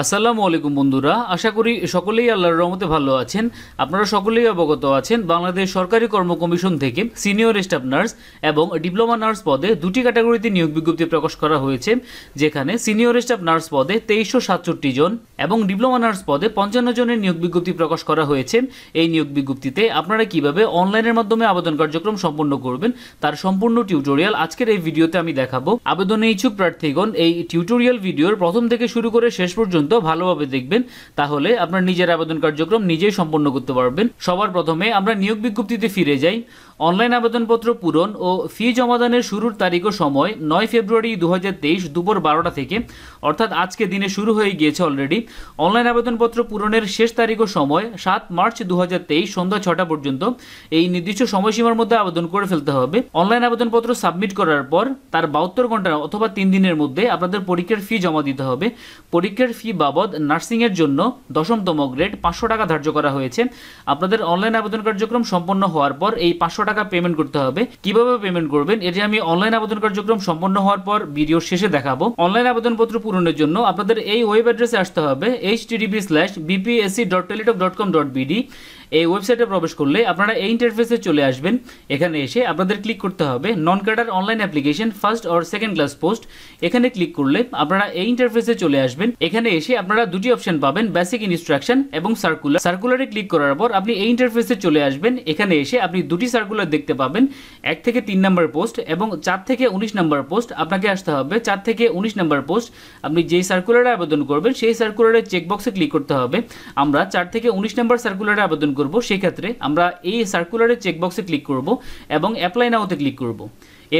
আসসালামু আলাইকুম বন্ধুরা, আশা করি সকলেই আল্লাহর রহমতে ভালো আছেন। আপনারা সকলেই অবগত আছেন বাংলাদেশ সরকারি কর্ম কমিশন থেকে সিনিয়র স্টাফ নার্স এবং ডিপ্লোমা নার্স পদে দুটি ক্যাটাগরিতে নিয়োগ বিজ্ঞপ্তি প্রকাশ করা হয়েছে, যেখানে সিনিয়র স্টাফ নার্স পদে 2367 জন এবং ডিপ্লোমা নার্স পদে 55 জনের নিয়োগ বিজ্ঞপ্তি প্রকাশ করা হয়েছে। এই নিয়োগ বিজ্ঞপ্তিতে আপনারা কিভাবে অনলাইনের মাধ্যমে আবেদন কার্যক্রম সম্পন্ন করবেন তার সম্পূর্ণ টিউটোরিয়াল আজকের এই ভিডিওতে আমি দেখাবো। আবেদনে ইচ্ছুক প্রার্থীগণ এই টিউটোরিয়াল ভিডিওর প্রথম থেকে শুরু করে শেষ পর্যন্ত ভালোভাবে দেখবেন, তাহলে আপনার নিজের আবেদন কার্যক্রম নিজেই সম্পন্ন করতে পারবেন। সবার প্রথমে আমরা নিয়োগ বিজ্ঞপ্তিতে ফিরে যাই। অনলাইন আবেদনপত্র পূরণ ও ফি জমাদানের শুরুর তারিখ ও সময় 9 ফেব্রুয়ারি 2023 দুপুর 12টা থেকে, অর্থাৎ আজকে দিনে শুরু হয়ে গিয়েছে অলরেডি। অনলাইন আবেদনপত্র পূরণের শেষ তারিখ ও সময় 7 মার্চ 2023 সন্ধ্যা 6টা পর্যন্ত। এই নির্দিষ্ট সময়সীমার মধ্যে আবেদন করে ফেলতে হবে। অনলাইন আবেদনপত্র সাবমিট করার পর তার 72 ঘন্টা অথবা 3 দিনের মধ্যে আপনাদের পরীক্ষার ফি জমা দিতে হবে। পরীক্ষার ফি বাবদ নার্সিংয়ের জন্য 10তম গ্রেড 500 টাকা ধার্য করা হয়েছে। আপনাদের অনলাইন আবেদন কার্যক্রম সম্পন্ন হওয়ার পর এই 500 টাকা পেমেন্ট করতে হবে। কিভাবে পেমেন্ট করবেন এটি আমি অনলাইন আবেদন কার্যক্রম সম্পন্ন হওয়ার পর ভিডিওর শেষে দেখাবো। অনলাইন আবেদনপত্র পূরণের জন্য আপনাদের এই ওয়েব অ্যাড্রেসে আসতে হবে http:/bpsc.teletalk.com.bd। এই ওয়েবসাইটে প্রবেশ করলে আপনারা এই ইন্টারফেসে চলে আসবেন। এখানে এসে আপনাদের ক্লিক করতে হবে non cadre online application first or second class post. এখানে ক্লিক করলে আপনারা এই ইন্টারফেসে চলে আসবেন। এখানে এসে আপনারা দুটি অপশন পাবেন, বেসিক ইনস্ট্রাকশন এবং সার্কুলার। সার্কুলারে ক্লিক করার পর আপনি এই ইন্টারফেসে চলে আসবেন। এখানে এসে আপনি দুটি সার্কুলার দেখতে পাবেন, 1 থেকে 3 নম্বর পোস্ট এবং 4 থেকে 19 নম্বর পোস্ট। আপনাকে আসতে হবে 4 থেকে 19 নম্বর পোস্ট। আপনি যেই সার্কুলারে আবেদন করবেন সেই সার্কুলারের চেকবক্সে ক্লিক করতে হবে। আমরা 4 থেকে 19 নম্বর সার্কুলারে আবেদন করব, সেই ক্ষেত্রে আমরা এই সার্কুলারের চেকবক্সে ক্লিক করব এবং অ্যাপ্লাই নাওতে ক্লিক করব।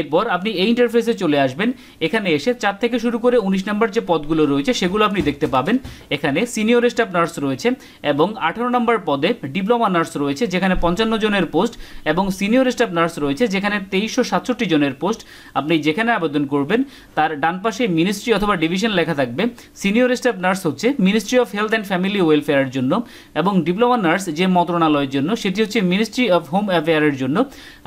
এরপর আপনি এই ইন্টারফেসে চলে আসবেন। এখানে এসে 4 থেকে শুরু করে 19 নম্বর যে পদগুলো রয়েছে সেগুলো আপনি দেখতে পাবেন। এখানে সিনিয়র স্টাফ নার্স রয়েছে এবং 18 নম্বর পদে ডিপ্লোমা নার্স রয়েছে যেখানে 55 জনের পোস্ট এবং সিনিয়র স্টাফ নার্স রয়েছে যেখানে 2367 জনের পোস্ট। আপনি যেখানে আবেদন করবেন তার ডান পাশে মিনিস্ট্রি অথবা ডিভিশন লেখা থাকবে। সিনিয়র স্টাফ নার্স হচ্ছে ministry of health and family ওয়েলফেয়ারের জন্য এবং ডিপ্লোমা নার্স যে মন্ত্রণালয়ের জন্য সেটি হচ্ছে মিনিস্ট্রি অফ হোম অ্যাফেয়ারের জন্য।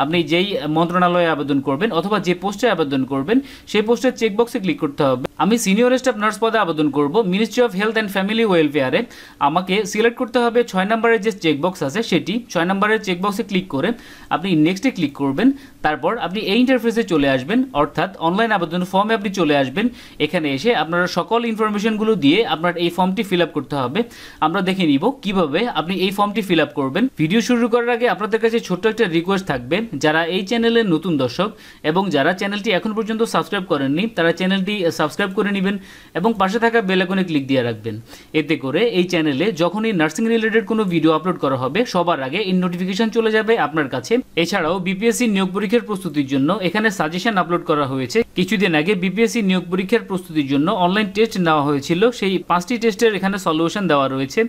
আপনি যেই মন্ত্রণালয়ে আবেদন করবেন অথবা যে পোস্টে আবেদন করবেন সেই পোস্টের চেকবক্সে ক্লিক করতে হবে। আমি সিনিয়র স্টাফ নার্স পদে আবেদন করব ministry of health and family ওয়েলফেয়ারে। আমাকে সিলেক্ট করতে হবে 6 নম্বরের যে চেকবক্স আছে সেটি। 6 নম্বরের চেকবক্সে ক্লিক করে আপনি নেক্সটে ক্লিক করবেন। তারপর আপনি এই ইন্টারফেসে চলে আসবেন, অর্থাৎ অনলাইন আবেদন ফর্মে আপনি চলে আসবেন। এখানে এসে আপনারা সকল ইনফরমেশনগুলো দিয়ে আপনার এই ফর্মটি ফিল আপ করতে হবে। আমরা দেখে নিব কিভাবে আপনি এই ফর্মটি ফিল আপ করবেন। ভিডিও শুরু করার আগে আপনাদের কাছে ছোট্ট একটা রিকোয়েস্ট থাকবে, যারা এই চ্যানেলের নতুন দর্শক এবং যারা চ্যানেলটি এখন পর্যন্ত সাবস্ক্রাইব করেননি তারা চ্যানেলটি সাবস্ক্রাইব করে নেবেন এবং পাশে থাকা বেল আইকনে ক্লিক দিয়ে রাখবেন। এতে করে এই চ্যানেলে যখনই নার্সিং রিলেটেড কোনো ভিডিও আপলোড করা হবে সবার আগে এই নোটিফিকেশন চলে যাবে আপনার কাছে। এছাড়াও বিপিএসসি নিয়োগ পরীক্ষার প্রস্তুতির জন্য এখানে সাজেশন আপলোড করা হয়েছে। কিছুদিন আগে বিপিএসসি নিয়োগ পরীক্ষার প্রস্তুতির জন্য অনলাইন টেস্ট নেওয়া হয়েছিল, সেই 5টি টেস্টের এখানে সলিউশন দেওয়া রয়েছে।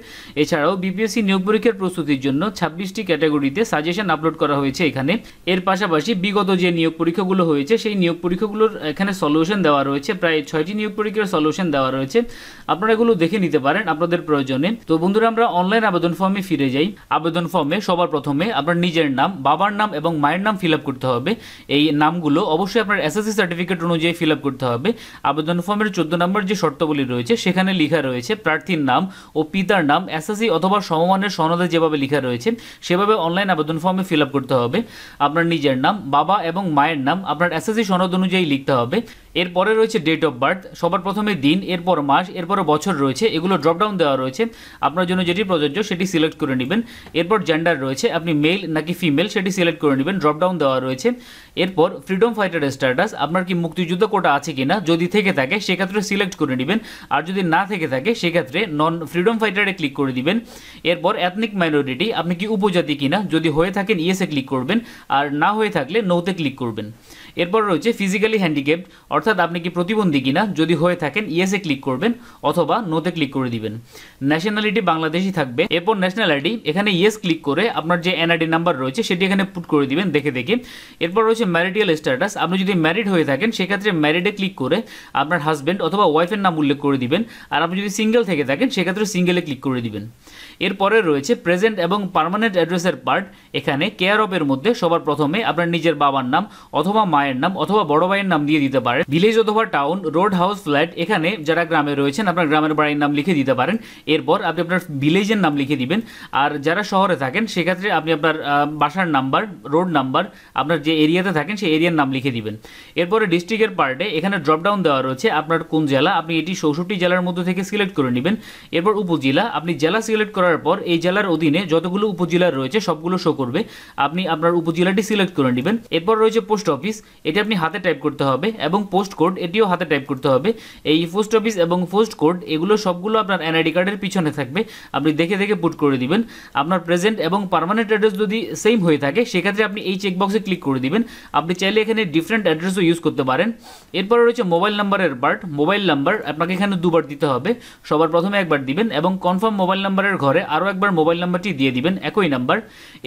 এছাড়াও বিপিএসসি নিয়োগ পরীক্ষার প্রস্তুতির জন্য 26টি ক্যাটাগরিতে সাজেশন আপলোড করা হয়েছে এখানে। এর পাশাপাশি বিগত যে নিয়োগ পরীক্ষাগুলো হয়েছে সেই নিয়োগ পরীক্ষাগুলোর এখানে সলিউশন দেওয়া রয়েছে, প্রায় 6টি নিয়োগ পরীক্ষার সলিউশন দেওয়া রয়েছে। আপনারা এগুলো দেখে নিতে পারেন আপনাদের প্রয়োজনে। তো বন্ধুরা, আমরা অনলাইন আবেদন ফর্মে ফিরে যাই। আবেদন ফর্মে সবার প্রথমে আপনার নিজের নাম, বাবার নাম এবং মায়ের নাম ফিল আপ করতে হবে। এই নামগুলো অবশ্যই আপনার এসএসসি সার্টিফিকেট অনুযায়ী ফিল আপ করতে হবে। আবেদন ফর্মের 14 নম্বর যে শর্তাবলী রয়েছে সেখানে লেখা রয়েছে প্রার্থীর নাম ও পিতার নাম এসএসসি অথবা সমমানের সনদে যেভাবে লেখা রয়েছে সেভাবে অনলাইন আবেদন ফর্মে ফিল আপ করতে হবে। আপনার নিজের নাম, বাবা এবং মায়ের নাম আপনার এসএসসি সনদ অনুযায়ী লিখতে হবে। এরপরে রয়েছে ডেট অফ বার্থ, সবার প্রথমে দিন, এরপর মাস, এরপর বছর রয়েছে, এগুলো ড্রপডাউন দেওয়া রয়েছে। আপনার জন্য যেটি প্রযোজ্য সেটি সিলেক্ট করে নেবেন। এরপর জেন্ডার রয়েছে, আপনি মেল নাকি ফিমেল সেটি সিলেক্ট করে নেবেন, ড্রপডাউন দেওয়া রয়েছে। এরপর ফ্রিডম ফাইটার স্ট্যাটাস, আপনার কি মুক্তিযুদ্ধ কোটা আছে কিনা, যদি থেকে থাকে সেক্ষেত্রে সিলেক্ট করে নেবেন, আর যদি না থেকে থাকে সেক্ষেত্রে নন ফ্রিডম ফাইটারে ক্লিক করে দিবেন। এরপর এথনিক মাইনরিটি, আপনি কি উপজাতি কিনা, যদি হয়ে থাকেন ইয়েসে ক্লিক করবেন, আর না হয়ে থাকলে নোতে ক্লিক করবেন। এরপর রয়েছে ফিজিক্যালি হ্যান্ডিক্যাপড, অর্থাৎ আপনি কি প্রতিবন্ধী কিনা, যদি হয়ে থাকেন ইয়েসে ক্লিক করবেন অথবা নোতে ক্লিক করে দিবেন। ন্যাশনালিটি বাংলাদেশি থাকবে। এরপর ন্যাশনাল আইডি, এখানে ইয়েস ক্লিক করে আপনার যে এনআইডি নাম্বার রয়েছে সেটি এখানে পুট করে দিবেন দেখে দেখে। এরপর রয়েছে ম্যারিটাল স্ট্যাটাস, আপনি যদি ম্যারিড হয়ে থাকেন থাকেন সেক্ষেত্রে ম্যারিডে ক্লিক করে আপনার হাজব্যান্ড অথবা ওয়াইফের নাম উল্লেখ করে দিবেন। আর আপনি যদি সিঙ্গেল থেকে থাকেন সেক্ষেত্রে সিঙ্গেলে ক্লিক করে দিবেন। এরপরে রয়েছে প্রেজেন্ট এবং পার্মানেন্ট অ্যাড্রেসের পার্ট। এখানে কেয়ার অফের মধ্যে সবার প্রথমে আপনার নিজের বাবার নাম অথবা মায়ের নাম অথবা বড় ভাইয়ের নাম দিয়ে দিতে পারেন। ভিলেজ অথবা টাউন, রোড, হাউস, ফ্ল্যাট, এখানে যারা গ্রামে রয়েছেন আপনার গ্রামের বাড়ির নাম লিখে দিতে পারেন। এরপর আপনি আপনার ভিলেজের নাম লিখে দিবেন। আর যারা শহরে থাকেন সেক্ষেত্রে আপনি আপনার বাসার নাম্বার, রোড নাম্বার, আপনার যে এরিয়াতে থাকেন সেই এরিয়ার নাম লিখে দিবেন। এরপরে ডিস্ট্রিক্টের পার্টে এখানে ড্রপডাউন দেওয়া রয়েছে আপনার কোন জেলা, আপনি এটি 64 জেলার মধ্যে থেকে সিলেক্ট করে নেবেন। এরপর উপজেলা, আপনি জেলা সিলেক্ট করার পর এই জেলার অধীনে যতগুলো উপজেলা রয়েছে সবগুলো শো করবে, আপনি আপনার উপজেলাটি সিলেক্ট করে নেবেন। এরপর রয়েছে পোস্ট অফিস, এটি আপনি হাতে টাইপ করতে হবে এবং পোস্ট কোড এটিও হাতে টাইপ করতে হবে। এই পোস্ট অফিস এবং পোস্ট কোড এগুলো সবগুলো আপনার এনআইডি কার্ডের পিছনে থাকবে, আপনি দেখে দেখে পুট করে দিবেন। আপনার প্রেজেন্ট এবং পার্মানেন্ট অ্যাড্রেস যদি সেম হয়ে থাকে সেক্ষেত্রে আপনি এই চেকবক্সে ক্লিক করে দিবেন। আপনি চাইলে এখানে ডিফারেন্ট অ্যাড্রেসও ইউজ করতে পারেন। এরপরে রয়েছে মোবাইল নাম্বারের পার্ট। মোবাইল নাম্বার আপনাকে এখানে দুবার দিতে হবে, সবার প্রথমে একবার দিবেন এবং কনফার্ম মোবাইল নাম্বারের ঘরে আরও একবার মোবাইল নাম্বারটি দিয়ে দিবেন, একই নাম্বার।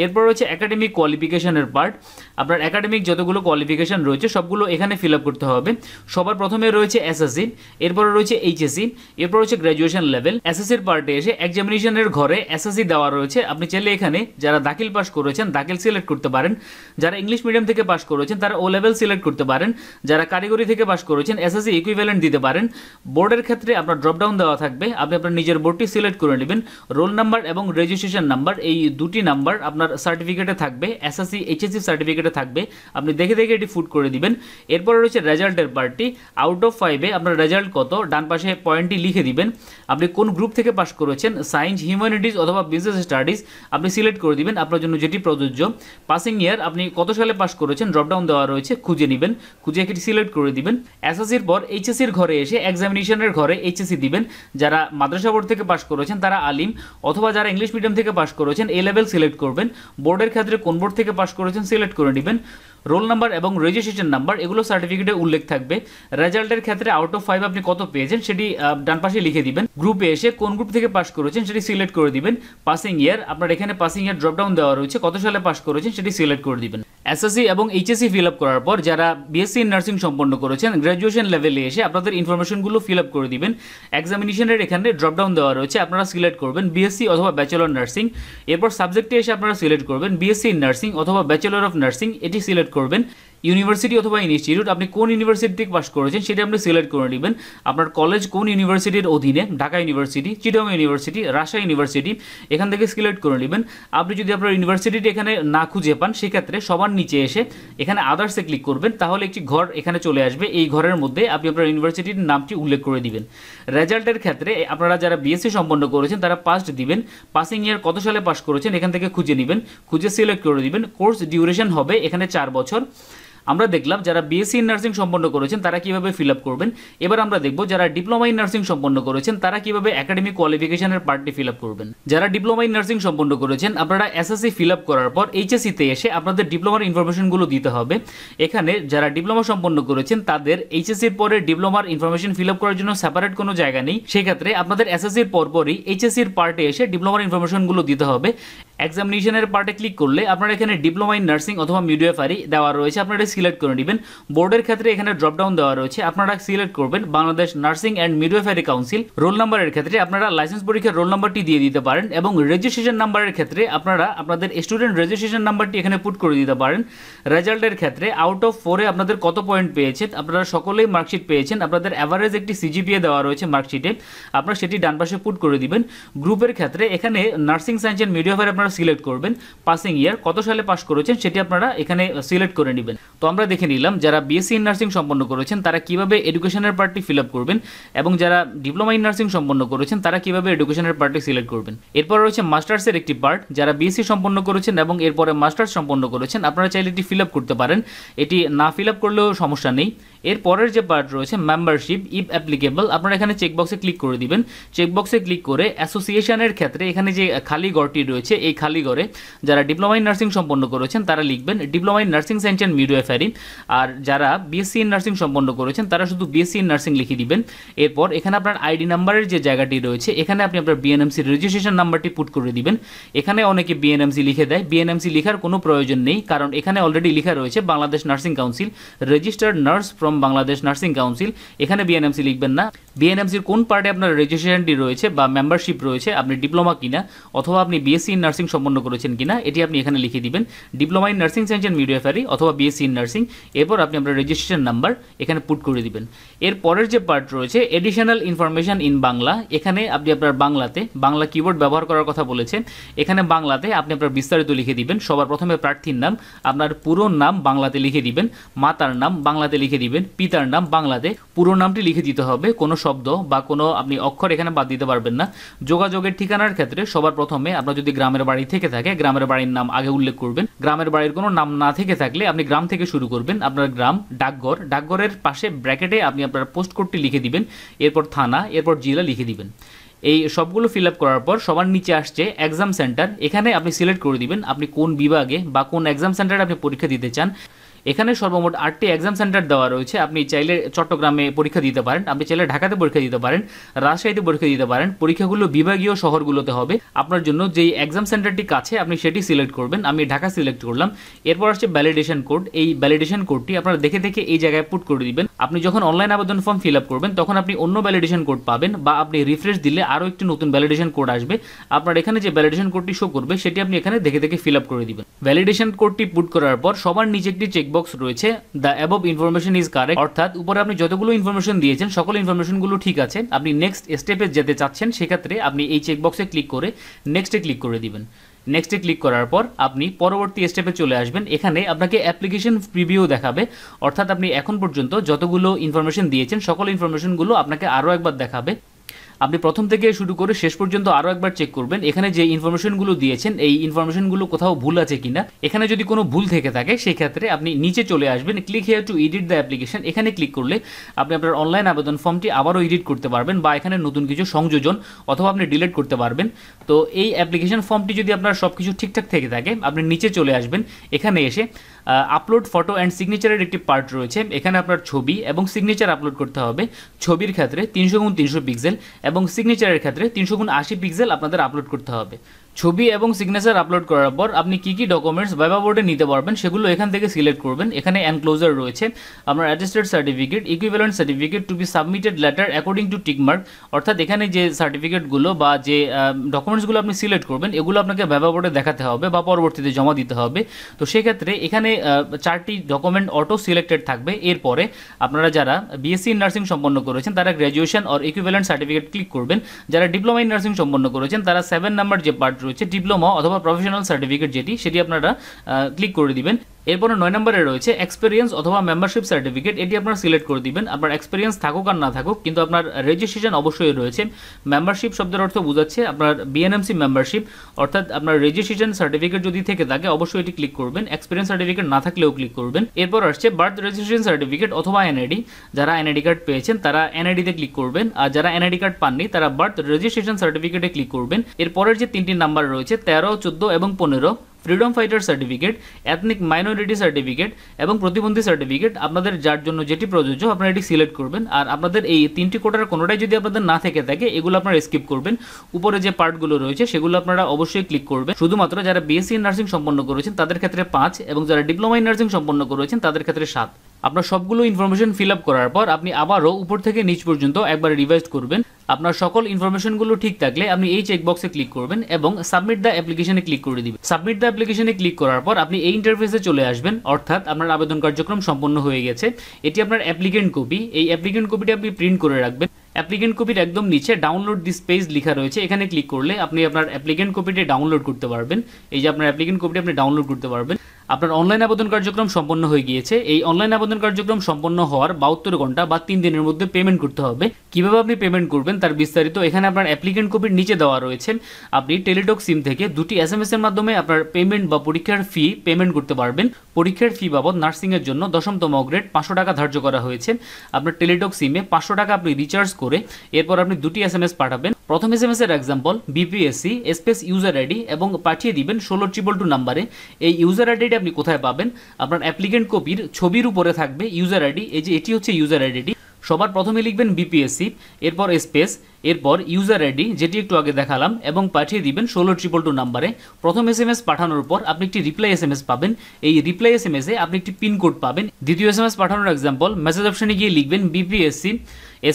এরপর রয়েছে একাডেমিক কোয়ালিফিকেশনের পার্ট। আপনার একাডেমিক যতগুলো কোয়ালিফিকেশন রয়েছে সবগুলো এখানে ফিল আপ করতে হবে। সবার প্রথমে রয়েছে এসএসসি, এরপরে রয়েছে এইচএসসি, এরপর রয়েছে গ্র্যাজুয়েশন লেভেল। এসএসসির পার্টে এসে এক্সামিনেশনের ঘরে এসএসসি দেওয়া রয়েছে, আপনি চাইলে এখানে যারা দাখিল পাস করেছেন দাখিল সিলেক্ট করতে পারেন। যারা ইংলিশ মিডিয়াম থেকে পাস করেছেন তারা ও লেভেল সিলেক্ট করতে পারেন। যারা কারিগরি থেকে পাস করেছেন এসএসসি ইকুইভ্যালেন্ট দিতে পারেন। বোর্ডের ক্ষেত্রে আপনার ড্রপডাউন দেওয়া থাকবে, আপনি আপনার নিজের বোর্ডটি সিলেক্ট করে নেবেন। রোল নাম্বার এবং রেজিস্ট্রেশন নাম্বার এই দুটি নাম্বার আপনার সার্টিফিকেটে থাকবে, এসএসসি এইচএসসি সার্টিফিকেটে থাকবে, আপনি দেখে দেখে এটি ফুট করে দিবেন। এরপরে রয়েছে রেজাল্টের পার্টটি। আউট অফ 5-এ আপনার রেজাল্ট কত ডান পাশে পয়েন্টটি লিখে দিবেন। আপনি কোন গ্রুপ থেকে পাস করেছেন, সায়েন্স, হিউম্যানিটিজ অথবা বিজনেস স্টাডিজ, আপনি সিলেক্ট করে দিবেন আপনার জন্য যেটি প্রযোজ্য। পাসিং ইয়ার আপনি কত সালে পাস করেছেন ড্রপডাউন দেওয়া রয়েছে, খুঁজে নেবেন, খুঁজে এটি সিলেক্ট করে দিবেন। এসএসসির পর এইচএসসির ঘরে এসে এক্সামিনেশনের ঘরে এইচএসসি দিবেন। যারা মাদ্রাসা বোর্ড থেকে পাস করেছেন তারা আলিম অথবা যারা ইংলিশ মিডিয়াম থেকে পাস করেছেন এ লেভেল সিলেক্ট করবেন। বোর্ডের ক্ষেত্রে কোন বোর্ড থেকে পাস করেছেন সিলেক্ট করে নেবেন। রোল নাম্বার এবং রেজিস্ট্রেশন নাম্বার এগুলো সার্টিফিকেটে উল্লেখ থাকবে। রেজাল্টের ক্ষেত্রে আউট অফ 5 আপনি কত পেয়েছেন সেটি ডান পাশে লিখে দিবেন। গ্রুপে এসে কোন গ্রুপ থেকে পাস করেছেন সেটি সিলেক্ট করে দিবেন। পাসিং ইয়ার আপনার এখানে পাসিং ইয়ার ড্রপডাউন দেওয়া রয়েছে, কত সালে পাস করেছেন সেটি সিলেক্ট করে দিবেন। এসএসসি এবং এইচএসসি ফিল আপ করার পর যারা বিএসসি ইন নার্সিং সম্পন্ন করেছেন গ্র্যাজুয়েশন লেভেলে এসে আপনাদের ইনফরমেশনগুলো ফিল আপ করে দিবেন। এক্সামিনেশনের এখানে ড্রপডাউন দেওয়া রয়েছে, আপনারা সিলেক্ট করবেন বিএসসি অথবা ব্যাচেলর নার্সিং। এরপর সাবজেক্টে এসে আপনারা সিলেক্ট করবেন বিএসসি ইন নার্সিং অথবা ব্যাচেলর অফ নার্সিং, এটি সিলেক্ট করবেন। ইউনিভার্সিটি অথবা ইনস্টিটিউট আপনি কোন ইউনিভার্সিটি থেকে পাস করেছেন সেটা আপনি সিলেক্ট করে নেবেন। আপনার কলেজ কোন ইউনিভার্সিটির অধীনে, Dhaka university, Chittagong university, Rajshahi university, এখান থেকে সিলেক্ট করে নেবেন। আপনি যদি আপনার ইউনিভার্সিটিটি এখানে না খুঁজে পান সেক্ষেত্রে সবার নিচে এসে এখানে আদার্সে ক্লিক করবেন, তাহলে একটি ঘর এখানে চলে আসবে। এই ঘরের মধ্যে আপনি আপনার ইউনিভার্সিটির নামটি উল্লেখ করে দিবেন। রেজাল্টের ক্ষেত্রে আপনারা যারা বিএসসি সম্পন্ন করেছেন তারা পাস দিবেন। পাসিং ইয়ার কত সালে পাস করেছেন এখান থেকে খুঁজে নেবেন, খুঁজে সিলেক্ট করে দিবেন। কোর্স ডিউরেশন হবে এখানে 4 বছর। আমরা দেখলাম যারা বিএসসি ইন নার্সিং সম্পন্ন করেছেন তারা কিভাবে ফিল আপ করবেন। এবার আমরা দেখব যারা ডিপ্লোমা ইন নার্সিং সম্পন্ন করেছেন তারা কিভাবে একাডেমিক কোয়ালিফিকেশনের পার্টটি ফিল আপ করবেন। যারা ডিপ্লোমা ইন নার্সিং সম্পন্ন করেছেন আপনারা এসএসসি ফিল আপ করার পর এইচএসসিতে এসে আপনাদের ডিপ্লোমার ইনফরমেশনগুলো দিতে হবে। এখানে যারা ডিপ্লোমা সম্পন্ন করেছেন তাদের এইচএসসির পরে ডিপ্লোমার ইনফরমেশন ফিল আপ করার জন্য সেপারেট কোনো জায়গা নেই, সেক্ষেত্রে আপনাদের এসএসসির পরপরই এইচএসসির পার্টে এসে ডিপ্লোমার ইনফরমেশনগুলো দিতে হবে। এক্সামিনেশনের পার্টে ক্লিক করলে আপনারা এখানে ডিপ্লোমা ইন নার্সিং অথবা মিডওয়াইফারি দেওয়া রয়েছে, আপনারা সিলেক্ট করে নেবেন। বোর্ডের ক্ষেত্রে এখানে ড্রপডাউন দেওয়া রয়েছে, আপনারা সিলেক্ট করবেন Bangladesh nursing and midwifery council. Roll নাম্বারের ক্ষেত্রে আপনারা লাইসেন্স পরীক্ষার রোল নাম্বারটি দিয়ে দিতে পারেন এবং রেজিস্ট্রেশন নাম্বারের ক্ষেত্রে আপনারা আপনাদের স্টুডেন্ট রেজিস্ট্রেশন নাম্বারটি এখানে পুট করে দিতে পারেন। রেজাল্টের ক্ষেত্রে আউট অফ 4-এ আপনাদের কত পয়েন্ট পেয়েছেন, আপনারা সকলেই মার্কশিট পেয়েছেন, আপনাদের অ্যাভারেজ একটি সিজিপিএ দেওয়া রয়েছে মার্কশিটে, আপনারা সেটি ডান পাশে পুট করে দিবেন। গ্রুপের ক্ষেত্রে এখানে নার্সিং সায়েন্স অ্যান্ড মিডওয়াইফারি আপনারা সিলেক্ট করবেন। পাসিং ইয়ার কত সালে পাস করেছেন সেটি আপনারা এখানে সিলেক্ট করে নেবেন। তো আমরা দেখে নিলাম যারা বিএসসি ইন নার্সিং সম্পন্ন করেছেন তারা কিভাবে এডুকেশনের পার্টটি ফিল আপ করবেন এবং যারা ডিপ্লোমা ইন নার্সিং সম্পন্ন করেছেন তারা কিভাবে এডুকেশনের পার্টটি সিলেক্ট করবেন। এরপর রয়েছে মাস্টার্সের একটি পার্ট, যারা বিএসসি সম্পন্ন করেছেন এবং এরপরে মাস্টার্স সম্পন্ন করেছেন আপনারা চাইলে এটি ফিল আপ করতে পারেন, এটি না ফিল আপ করলেও সমস্যা নেই। এরপরের যে পার্ট রয়েছে মেম্বারশিপ ইফ অ্যাপ্লিকেবল, আপনারা এখানে চেকবক্সে ক্লিক করে দিবেন। চেকবক্সে ক্লিক করে অ্যাসোসিয়েশনের ক্ষেত্রে এখানে যে খালি ঘরটি রয়েছে এই খালি ঘরে যারা ডিপ্লোমা ইন নার্সিং সম্পন্ন করেছেন তারা লিখবেন diploma in nursing science and midwifery, আর যারা বিএসসি ইন নার্সিং সম্পন্ন করেছেন তারা শুধু বিএসসি ইন নার্সিং লিখে দিবেন। এরপর এখানে আপনার আইডি নাম্বারের যে জায়গাটি রয়েছে এখানে আপনি আপনার বিএনএমসি রেজিস্ট্রেশন নাম্বারটি পুট করে দিবেন। এখানে অনেকে বিএনএমসি লিখে দেয়, বিএনএমসি লেখার কোনো প্রয়োজন নেই, কারণ এখানে অলরেডি লেখা রয়েছে Bangladesh nursing council, registered nurse from Bangladesh nursing council. এখানে বিএনএমসি লিখবেন না। বিএনএমসির কোন পার্টে আপনার রেজিস্ট্রেশনটি রয়েছে বা মেম্বারশিপ রয়েছে, আপনি ডিপ্লোমা কিনা অথবা আপনি বিএসসি ইন নার্সিং সম্পন্ন করেছেন কিনা, এটি আপনি এখানে লিখে দিবেন diploma in nursing science and midwifery অথবা বিএসসি ইন নার্সিং। এরপর আপনি আপনার রেজিস্ট্রেশন নাম্বার এখানে পুট করে দিবেন। এর পরের যে পার্ট রয়েছে এডিশনাল ইনফরমেশন ইন বাংলা, এখানে আপনি আপনার বাংলা কিবোর্ড ব্যবহার করার কথা বলেছেন, এখানে বাংলাতে আপনি আপনার বিস্তারিত লিখে দিবেন। সবার প্রথমে প্রার্থীর নাম, আপনার পুরো নাম বাংলাতে লিখে দিবেন, মাতার নাম বাংলাতে লিখে দিবেন, পিতার নাম বাংলাতে, পুরো নামটি লিখে দিতে হবে, কোনো শব্দ বা কোনো আপনি অক্ষর এখানে বাদ দিতে পারবেন না। যোগাযোগের ঠিকানার ক্ষেত্রে সবার প্রথমে আপনার যদি গ্রামের বাড়ি থেকে থাকে গ্রামের বাড়ির নাম আগে উল্লেখ করবেন, গ্রামের বাড়ির কোনো নাম না থেকে থাকলে আপনি গ্রাম থেকে শুরু করবেন, আপনার গ্রাম, ডাকঘরের পাশে ব্র্যাকেটে আপনি আপনার পোস্ট কোডটি লিখে দিবেন, এরপর থানা, এরপর জেলা লিখে দিবেন। এই সবগুলো ফিল আপ করার পর সবার নিচে আসছে এক্সাম সেন্টার, এখানে আপনি সিলেক্ট করে দিবেন আপনি কোন বিভাগে বা কোন এক্সাম সেন্টারে আপনি পরীক্ষা দিতে চান। এখানে সর্বমোট 8টি এক্সাম সেন্টার দেওয়া রয়েছে। আপনি চাইলে চট্টগ্রামে পরীক্ষা দিতে পারেন, আপনি চাইলে ঢাকাতে পরীক্ষা দিতে পারেন, রাজশাহীতে পরীক্ষা দিতে পারেন। পরীক্ষাগুলো বিভাগীয় শহরগুলোতে হবে। আপনার জন্য যেই এক্সাম সেন্টারটি কাছে আপনি সেটি সিলেক্ট করবেন। আমি ঢাকা সিলেক্ট করলাম। এরপর আসছে ভ্যালিডেশন কোড। এই ভ্যালিডেশন কোডটি আপনারা দেখে দেখে এই জায়গায় পুট করে দিবেন। আপনি যখন অনলাইন আবেদন ফর্ম ফিল আপ করবেন তখন আপনি অন্য ভ্যালিডেশন কোড পাবেন, বা আপনি রিফ্রেশ দিলে আরও একটি নতুন ভ্যালিডেশন কোড আসবে। আপনার এখানে যে ভ্যালিডেশন কোডটি শো করবে সেটি আপনি এখানে দেখে দেখে ফিল আপ করে দিবেন। ভ্যালিডেশন কোডটি পুট করার পর সবার নিচে একটি চেকবক্স রয়েছে, the above information is correct, অর্থাৎ উপরে আপনি যতগুলো ইনফরমেশন দিয়েছেন সকল ইনফরমেশনগুলো ঠিক আছে, আপনি নেক্সট স্টেপে যেতে চাচ্ছেন, সেক্ষেত্রে আপনি এই চেকবক্সে ক্লিক করে নেক্সটে ক্লিক করে দিবেন। নেক্সটে ক্লিক করার পর আপনি পরবর্তী স্টেপে চলে আসবেন। এখানে আপনাকে অ্যাপ্লিকেশন প্রিভিউ দেখাবে, অর্থাৎ আপনি এখন পর্যন্ত যতগুলো ইনফরমেশন দিয়েছেন সকল ইনফরমেশনগুলো আপনাকে আরও একবার দেখাবে। আপনি প্রথম থেকে শুরু করে শেষ পর্যন্ত আরও একবার চেক করবেন এখানে যে ইনফরমেশনগুলো দিয়েছেন এই ইনফরমেশনগুলো কোথাও ভুল আছে কিনা। এখানে যদি কোনো ভুল থেকে থাকে সেই ক্ষেত্রে আপনি নিচে চলে আসবেন, click here two edit the application. এখানে ক্লিক করলে আপনি আপনার অনলাইন আবেদন ফর্মটি আবারও এডিট করতে পারবেন, বা এখানে নতুন কিছু সংযোজন অথবা আপনি ডিলিট করতে পারবেন। তো এই অ্যাপ্লিকেশন ফর্মটি যদি আপনার সব কিছু ঠিকঠাক থেকে থাকে আপনি নিচে চলে আসবেন। এখানে এসে আপলোড ফটো অ্যান্ড সিগনেচারের একটি পার্ট রয়েছে, এখানে আপনার ছবি এবং সিগনেচার আপলোড করতে হবে। ছবির ক্ষেত্রে 300x300 পিক্সেল এবং সিগনেচারের ক্ষেত্রে 300x80 পিক্সেল আপনাদের আপলোড করতে হবে। ছবি এবং সিগনেচার আপলোড করার পর আপনি কী কী ডকুমেন্টস ভাইভা বোর্ডে নিতে পারবেন সেগুলো এখান থেকে সিলেক্ট করবেন। এখানে এনক্লোজার রয়েছে, আপনার attested certificate, equivalent certificate two be submitted letter according to tick mark, অর্থাৎ এখানে যে সার্টিফিকেটগুলো বা যে ডকুমেন্টসগুলো আপনি সিলেক্ট করবেন এগুলো আপনাকে ভাইভা বোর্ডে দেখাতে হবে বা পরবর্তীতে জমা দিতে হবে। তো সেক্ষেত্রে এখানে 4টি ডকুমেন্ট অটো সিলেক্টেড থাকবে। এরপরে আপনারা যারা বিএসসি ইন নার্সিং সম্পন্ন করেছেন তারা graduation or equivalent certificate click করবেন। যারা ডিপ্লোমা ইন নার্সিং সম্পন্ন করেছেন তারা 7 নাম্বার যে পার্ট রয়েছে ডিপ্লোমা অথবা প্রফেশনাল সার্টিফিকেট সেটি আপনারা ক্লিক করে দিবেন। এরপরে 9 নম্বরে রয়েছে এক্সপিরিয়েন্স অথবা মেম্বারশিপ সার্টিফিকেট, এটি আপনারা সিলেক্ট করে দিবেন। আপনার এক্সপিরিয়েন্স থাকুক আর না থাকুক কিন্তু আপনার রেজিস্ট্রেশন অবশ্যই রয়েছে। মেম্বারশিপ শব্দের অর্থ বোঝাচ্ছে আপনার বিএনএমসি মেম্বারশিপ, অর্থাৎ আপনার রেজিস্ট্রেশন সার্টিফিকেট যদি থেকে থাকে অবশ্যই এটি ক্লিক করবেন। এক্সপিরিয়েন্স সার্টিফিকেট না থাকলেও ক্লিক করবেন। এরপর আসছে বার্থ রেজিস্ট্রেশন সার্টিফিকেট অথবা এনআইডি। যারা এনআইডি কার্ড পেয়েছেন তারা এনআইডিতে ক্লিক করবেন, আর যারা এনআইডি কার্ড পাননি তারা বার্থ রেজিস্ট্রেশন সার্টিফিকেটে ক্লিক করবেন। এরপরের যে 3টি নাম্বার রয়েছে 13, 14 এবং 15, freedom fighter certificate, ethnic minority certificate এবং প্রতিবন্ধী সার্টিফিকেট, আপনাদের যার জন্য যেটি প্রযোজ্য আপনারা এটি সিলেক্ট করবেন। আর আপনাদের এই 3টি কোটার কোনোটাই যদি আপনাদের না থেকে থাকে এগুলো আপনারা স্কিপ করবেন। উপরে যে পার্টগুলো রয়েছে সেগুলো আপনারা অবশ্যই ক্লিক করবেন। শুধুমাত্র যারা বিএসসি ইন নার্সিং সম্পন্ন করেছেন তাদের ক্ষেত্রে 5 এবং যারা ডিপ্লোমা ইন নার্সিং সম্পন্ন করেছেন তাদের ক্ষেত্রে 7। আপনার সবগুলো ইনফরমেশন ফিল আপ করার পর আপনি আবারও উপর থেকে নিচ পর্যন্ত একবার রিভাইজ করবেন। আপনার সকল ইনফরমেশনগুলো ঠিক থাকলে আপনি এই চেকবক্সে ক্লিক করবেন এবং সাবমিট দ্য অ্যাপ্লিকেশনে ক্লিক করে দিবেন। সাবমিট দ্য অ্যাপ্লিকেশনে ক্লিক করার পর আপনি এই ইন্টারফেসে চলে আসবেন, অর্থাৎ আপনার আবেদন কার্যক্রম সম্পন্ন হয়ে গেছে। এটি আপনার অ্যাপ্লিকেন্ট কপি, এই অ্যাপ্লিকেন্ট কপিটি আপনি প্রিন্ট করে রাখবেন। অ্যাপ্লিকেন্ট কপির একদম নিচে ডাউনলোড দিস পেজ লেখা রয়েছে, এখানে ক্লিক করলে আপনি আপনার অ্যাপ্লিকেন্ট কপিটি ডাউনলোড করতে পারবেন। এই যে আপনার অ্যাপ্লিকেন্ট কপিটি আপনি ডাউনলোড করতে পারবেন। আপনার অনলাইন আবেদন কার্যক্রম সম্পন্ন হয়ে গিয়েছে। এই অনলাইন আবেদন কার্যক্রম সম্পন্ন হওয়ার 72 ঘন্টা বা 3 দিনের মধ্যে পেমেন্ট করতে হবে। কিভাবে আপনি পেমেন্ট করবেন তার বিস্তারিত এখানে আপনার অ্যাপ্লিকেন্ট কপির নিচে দেওয়া রয়েছে। আপনি টেলিটক সিম থেকে 2টি SMS এর মাধ্যমে আপনার পেমেন্ট বা পরীক্ষার ফি পেমেন্ট করতে পারবেন। পরীক্ষার ফি বাবদ নার্সিংয়ের জন্য 10তম গ্রেড 500 টাকা ধার্য করা হয়েছে। আপনার টেলিটক সিমে 500 টাকা আপনি রিচার্জ করে এরপর আপনি 2টি SMS পাঠাবেন। প্রথম SMS এর example BPSC space user ID এবং পাঠিয়ে দিবেন 16222 নম্বরে। এই ইউজার আইডিটি আপনি কোথায় পাবেন? আপনার অ্যাপ্লিকেন্ট কপির ছবির উপরে থাকবে ইউজার আইডি। এই যে এটি হচ্ছে ইউজার আইডিটি। সবার প্রথমে লিখবেন BPSC, এরপর স্পেস, এরপর ইউজার আইডি যেটি একটু আগে দেখালাম এবং পাঠিয়ে দিবেন 16222 নম্বরে। প্রথম SMS পাঠানোর পর আপনি একটি রিপ্লাই SMS পাবেন। এই রিপ্লাই SMS এ আপনি একটি পিন কোড পাবেন। দ্বিতীয় SMS পাঠানোর एग्जांपल মেসেজ অপশনে গিয়ে লিখবেন BPSC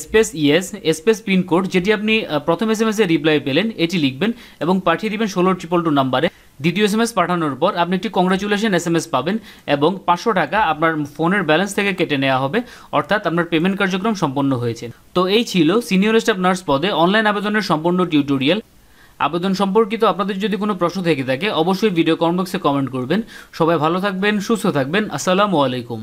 space ES space pin code যেটি আপনি প্রথম SMS এ রিপ্লাই পেলেন এটি লিখবেন এবং পাঠিয়ে দিবেন 16222 নম্বরে। দ্বিতীয় SMS পাঠানোর পর আপনি একটি কংগ্রাচুলেশন SMS পাবেন এবং 500 টাকা আপনার ফোনের ব্যালেন্স থেকে কেটে নেওয়া হবে, অর্থাৎ আপনার পেমেন্ট কার্যক্রম সম্পন্ন হয়েছে। তো এই ছিল সিনিয়র স্টাফ নার্স পদে অনলাইন আবেদনের সম্পূর্ণ টিউটোরিয়াল। আবেদন সম্পর্কিত আপনাদের যদি কোনো প্রশ্ন থেকে থাকে অবশ্যই ভিডিও কমেন্ট বক্সে কমেন্ট করবেন। সবাই ভালো থাকবেন, সুস্থ থাকবেন। আসসালামু আলাইকুম।